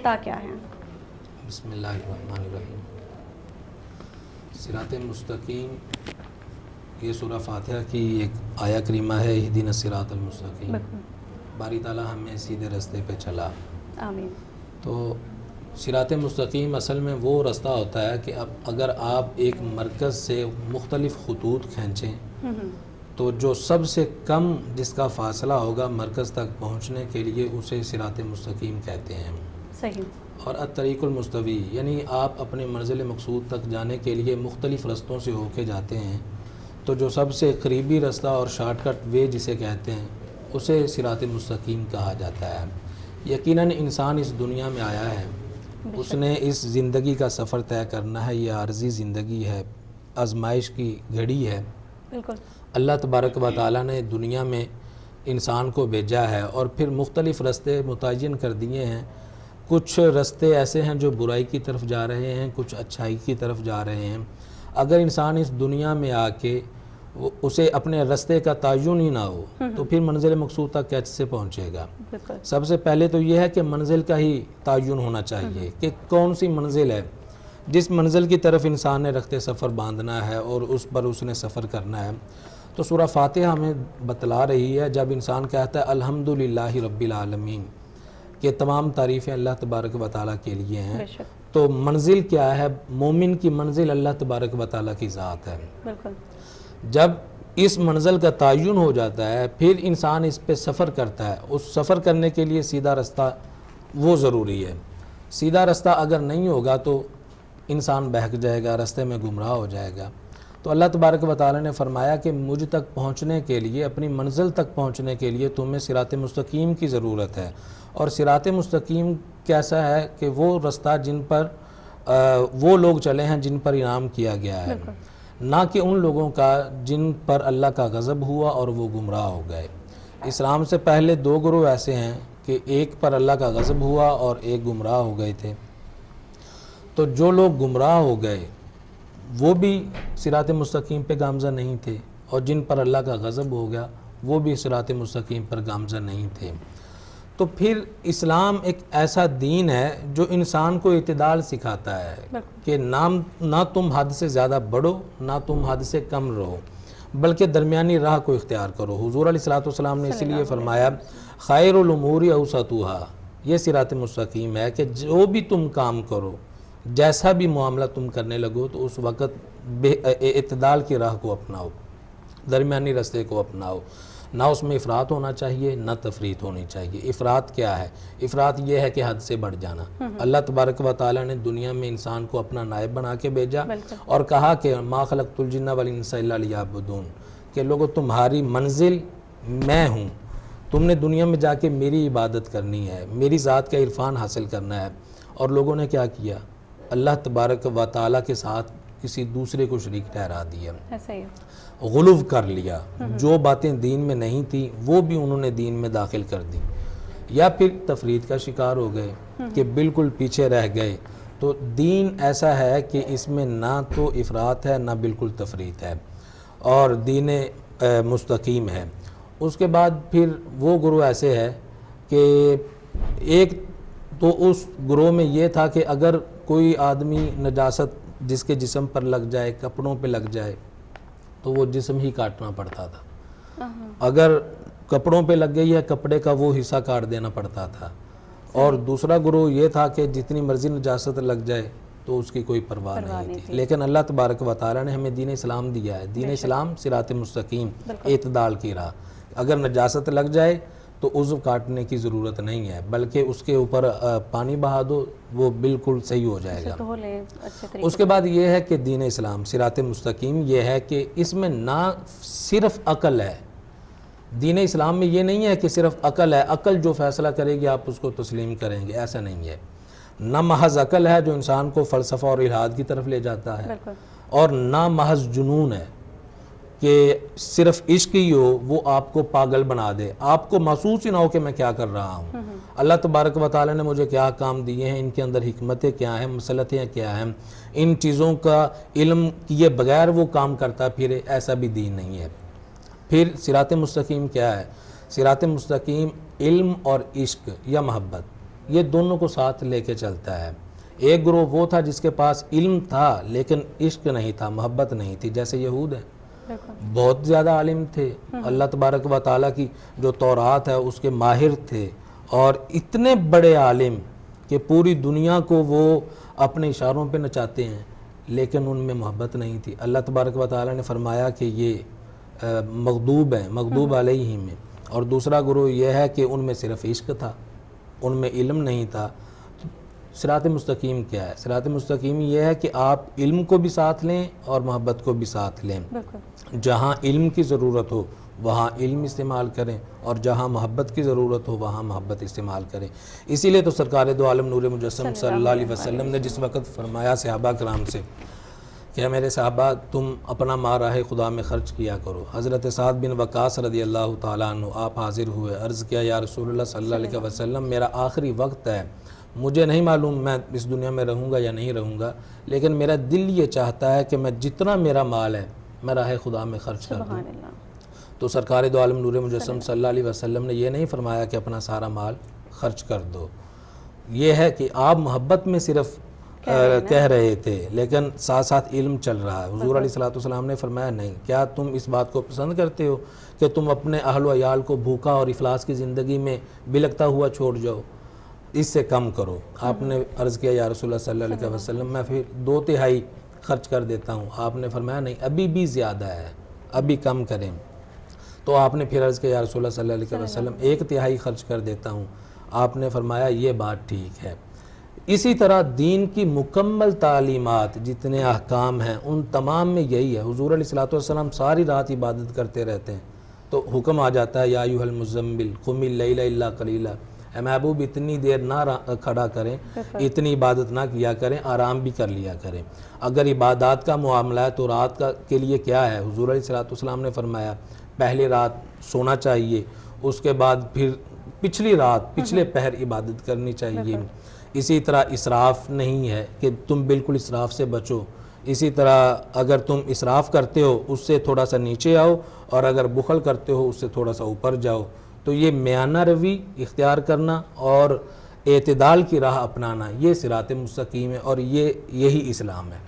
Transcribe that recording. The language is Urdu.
بتا کیا ہیں؟ بسم اللہ الرحمن الرحیم۔ صراط مستقیم یہ سورہ فاتحہ کی ایک آیہ کریمہ ہے، اہدنا الصراط المستقیم، باری تعالیٰ ہمیں سیدھے راستے پہ چلا۔ آمین۔ تو صراط مستقیم اصل میں وہ راستہ ہوتا ہے کہ اب اگر آپ ایک مرکز سے مختلف خطوط کھینچیں تو جو سب سے کم جس کا فاصلہ ہوگا مرکز تک پہنچنے کے لیے اسے صراط مستقیم کہتے ہیں۔ صحیح۔ اور الطریق المستوی یعنی آپ اپنے منزل مقصود تک جانے کے لیے مختلف رستوں سے ہو کے جاتے ہیں، تو جو سب سے قریبی راستہ اور شارٹ کٹ وے جسے کہتے ہیں اسے صراط مستقیم کہا جاتا ہے۔ یقیناً انسان اس دنیا میں آیا ہے، اس نے اس زندگی کا سفر طے کرنا ہے، یہ عارضی زندگی ہے، آزمائش کی گھڑی ہے۔ بالکل۔ اللہ تبارک و تعالیٰ نے دنیا میں انسان کو بھیجا ہے اور پھر مختلف راستے متعین کر دیے ہیں۔ کچھ راستے ایسے ہیں جو برائی کی طرف جا رہے ہیں، کچھ اچھائی کی طرف جا رہے ہیں۔ اگر انسان اس دنیا میں آ کے اسے اپنے راستے کا تعین ہی نہ ہو تو پھر منزل مقصود تک کیسے پہنچے گا؟ سب سے پہلے تو یہ ہے کہ منزل کا ہی تعین ہونا چاہیے کہ کون سی منزل ہے جس منزل کی طرف انسان نے رخت سفر باندھنا ہے اور اس پر اس نے سفر کرنا ہے۔ تو سورہ فاتحہ ہمیں بتلا رہی ہے، جب انسان کہتا ہے الحمدللہ رب العالمین کہ تمام تعریفیں اللہ تبارک و تعالیٰ کے لیے ہیں، تو منزل کیا ہے؟ مومن کی منزل اللہ تبارک و تعالیٰ کی ذات ہے۔ بالکل۔ جب اس منزل کا تعین ہو جاتا ہے پھر انسان اس پہ سفر کرتا ہے۔ اس سفر کرنے کے لیے سیدھا راستہ وہ ضروری ہے۔ سیدھا راستہ اگر نہیں ہوگا تو انسان بہک جائے گا، راستے میں گمراہ ہو جائے گا۔ تو اللہ تبارک و تعالیٰ نے فرمایا کہ مجھ تک پہنچنے کے لیے، اپنی منزل تک پہنچنے کے لیے تمہیں صراط مستقیم کی ضرورت ہے۔ اور صراط مستقیم کیسا ہے کہ وہ راستہ جن پر وہ لوگ چلے ہیں جن پر انعام کیا گیا ہے، نہ کہ ان لوگوں کا جن پر اللہ کا غضب ہوا اور وہ گمراہ ہو گئے۔ اسلام سے پہلے دو گروہ ایسے ہیں کہ ایک پر اللہ کا غضب ہوا اور ایک گمراہ ہو گئے تھے۔ تو جو لوگ گمراہ ہو گئے وہ بھی صراط مستقیم پہ گامزن نہیں تھے، اور جن پر اللہ کا غضب ہو گیا وہ بھی صراط مستقیم پر گامزن نہیں تھے۔ تو پھر اسلام ایک ایسا دین ہے جو انسان کو اعتدال سکھاتا ہے کہ نہ تم حد سے زیادہ بڑھو، نہ تم حد سے کم رہو، بلکہ درمیانی راہ کو اختیار کرو۔ حضور علیہ الصلوۃ نے اسی لیے فرمایا خیر الامور اوسطھا، یہ صراط مستقیم ہے کہ جو بھی تم کام کرو، جیسا بھی معاملہ تم کرنے لگو تو اس وقت اعتدال کی راہ کو اپناؤ، درمیانی راستے کو اپناؤ۔ نہ اس میں افراط ہونا چاہیے نہ تفریط ہونی چاہیے۔ افراط کیا ہے؟ افراط یہ ہے کہ حد سے بڑھ جانا۔ اللہ تبارک و تعالیٰ نے دنیا میں انسان کو اپنا نائب بنا کے بھیجا اور کہا کہ ما خلقت الجن والانس الا لیعبدون، کہ لوگو تمہاری منزل میں ہوں، تم نے دنیا میں جا کے میری عبادت کرنی ہے، میری ذات کا عرفان حاصل کرنا ہے۔ اور لوگوں نے کیا کیا؟ اللہ تبارک و تعالیٰ کے ساتھ کسی دوسرے کو شریک ٹھہرا دیا، غلو کر لیا، جو باتیں دین میں نہیں تھیں وہ بھی انہوں نے دین میں داخل کر دی، یا پھر تفرید کا شکار ہو گئے کہ بالکل پیچھے رہ گئے۔ تو دین ایسا ہے کہ اس میں نہ تو افراط ہے نہ بالکل تفرید ہے، اور دین مستقیم ہے۔ اس کے بعد پھر وہ گروہ ایسے ہے کہ ایک تو اس گروہ میں یہ تھا کہ اگر کوئی آدمی نجاست جس کے جسم پر لگ جائے، کپڑوں پہ لگ جائے، تو وہ جسم ہی کاٹنا پڑتا تھا۔ اگر کپڑوں پہ لگ گئی ہے کپڑے کا وہ حصہ کاٹ دینا پڑتا تھا۔ اور دوسرا گروہ یہ تھا کہ جتنی مرضی نجاست لگ جائے تو اس کی کوئی پرواہ نہیں تھی۔ لیکن اللہ تبارک و تعالیٰ نے ہمیں دین اسلام دیا ہے، دین اسلام صراط مستقیم، اعتدال کی راہ۔ اگر نجاست لگ جائے تو عضو کاٹنے کی ضرورت نہیں ہے، بلکہ اس کے اوپر پانی بہا دو، وہ بالکل صحیح ہو جائے گا۔ اس کے بعد یہ ہے کہ دین اسلام صراط مستقیم یہ ہے کہ اس میں نہ صرف عقل ہے، دین اسلام میں یہ نہیں ہے کہ صرف عقل ہے، عقل جو فیصلہ کرے گی آپ اس کو تسلیم کریں گے، ایسا نہیں ہے۔ نہ محض عقل ہے جو انسان کو فلسفہ اور الحاد کی طرف لے جاتا ہے، اور نہ محض جنون ہے کہ صرف عشق ہی ہو وہ آپ کو پاگل بنا دے، آپ کو محسوس ہی نہ ہو کہ میں کیا کر رہا ہوں، اللہ تبارک و تعالیٰ نے مجھے کیا کام دیے ہیں، ان کے اندر حکمتیں کیا ہیں، مصلحتیں کیا ہیں، ان چیزوں کا علم کیے بغیر وہ کام کرتا پھرے، ایسا بھی دین نہیں ہے۔ پھر صراط مستقیم کیا ہے؟ صراط مستقیم علم اور عشق یا محبت، یہ دونوں کو ساتھ لے کے چلتا ہے۔ ایک گروہ وہ تھا جس کے پاس علم تھا لیکن عشق نہیں تھا، محبت نہیں تھی، جیسے یہود ہے، بہت زیادہ عالم تھے، اللہ تبارک و تعالیٰ کی جو تورات ہے اس کے ماہر تھے، اور اتنے بڑے عالم کہ پوری دنیا کو وہ اپنے اشاروں پہ نچاتے ہیں، لیکن ان میں محبت نہیں تھی۔ اللہ تبارک و تعالیٰ نے فرمایا کہ یہ مغضوب ہیں، مغضوب علیہم میں۔ اور دوسرا گروہ یہ ہے کہ ان میں صرف عشق تھا، ان میں علم نہیں تھا۔ صراط مستقیم کیا ہے؟ صراط مستقیم یہ ہے کہ آپ علم کو بھی ساتھ لیں اور محبت کو بھی ساتھ لیں۔ جہاں علم کی ضرورت ہو وہاں علم استعمال کریں، اور جہاں محبت کی ضرورت ہو وہاں محبت استعمال کریں۔ اسی لیے تو سرکار دو عالم نور مجسم صلی اللہ علیہ وسلم نے جس وقت فرمایا صحابہ کرام سے کہ میرے صحابہ تم اپنا مال راہ خدا میں خرچ کیا کرو، حضرت سعد بن وقاص رضی اللہ تعالیٰ عنہ آپ حاضر ہوئے، عرض کیا یا رسول اللہ صلی اللہ علیہ وسلم میرا آخری وقت ہے، مجھے نہیں معلوم میں اس دنیا میں رہوں گا یا نہیں رہوں گا، لیکن میرا دل یہ چاہتا ہے کہ میں جتنا میرا مال ہے میں راہ خدا میں خرچ کر دوں۔ تو سرکار دو عالم نور مجسم صلی اللہ علیہ وسلم نے یہ نہیں فرمایا کہ اپنا سارا مال خرچ کر دو، یہ ہے کہ آپ محبت میں صرف کہہ رہے تھے لیکن ساتھ ساتھ علم چل رہا ہے۔ حضور علیہ السلام نے فرمایا نہیں، کیا تم اس بات کو پسند کرتے ہو کہ تم اپنے اہل و عیال کو بھوکا اور افلاس کی زندگی میں بلکتا ہوا چھوڑ جاؤ؟ اس سے کم کرو۔ آپ نے عرض کیا یا رسول اللہ صلی اللہ علیہ وسلم میں پھر 2/3 خرچ کر دیتا ہوں۔ آپ نے فرمایا نہیں، ابھی بھی زیادہ ہے، ابھی کم کریں۔ تو آپ نے پھر عرض کیا یا رسول اللہ صلی اللہ علیہ وسلم 1/3 خرچ کر دیتا ہوں۔ آپ نے فرمایا یہ بات ٹھیک ہے۔ اسی طرح دین کی مکمل تعلیمات جتنے احکام ہیں ان تمام میں یہی ہے۔ حضور علیہ السلام ساری رات عبادت کرتے رہتے ہیں، تو حکم آ جاتا ہے یا ایھا المزمل قم اللیل الا قلیلا، اے محبوب اتنی دیر نہ کھڑا کریں، اتنی عبادت نہ کیا کریں، آرام بھی کر لیا کریں۔ اگر عبادات کا معاملہ ہے تو رات کے لیے کیا ہے؟ حضور علیہ السلام نے فرمایا پہلی رات سونا چاہیے، اس کے بعد پھر پچھلے پہر عبادت کرنی چاہیے۔ اسی طرح اسراف نہیں ہے کہ تم بالکل اسراف سے بچو، اسی طرح اگر تم اسراف کرتے ہو اس سے تھوڑا سا نیچے آؤ، اور اگر بخل کرتے ہو اس سے تھوڑا سا اوپر جاؤ۔ تو یہ میانہ روی اختیار کرنا اور اعتدال کی راہ اپنانا، یہ صراط مستقیم ہے، اور یہی اسلام ہے۔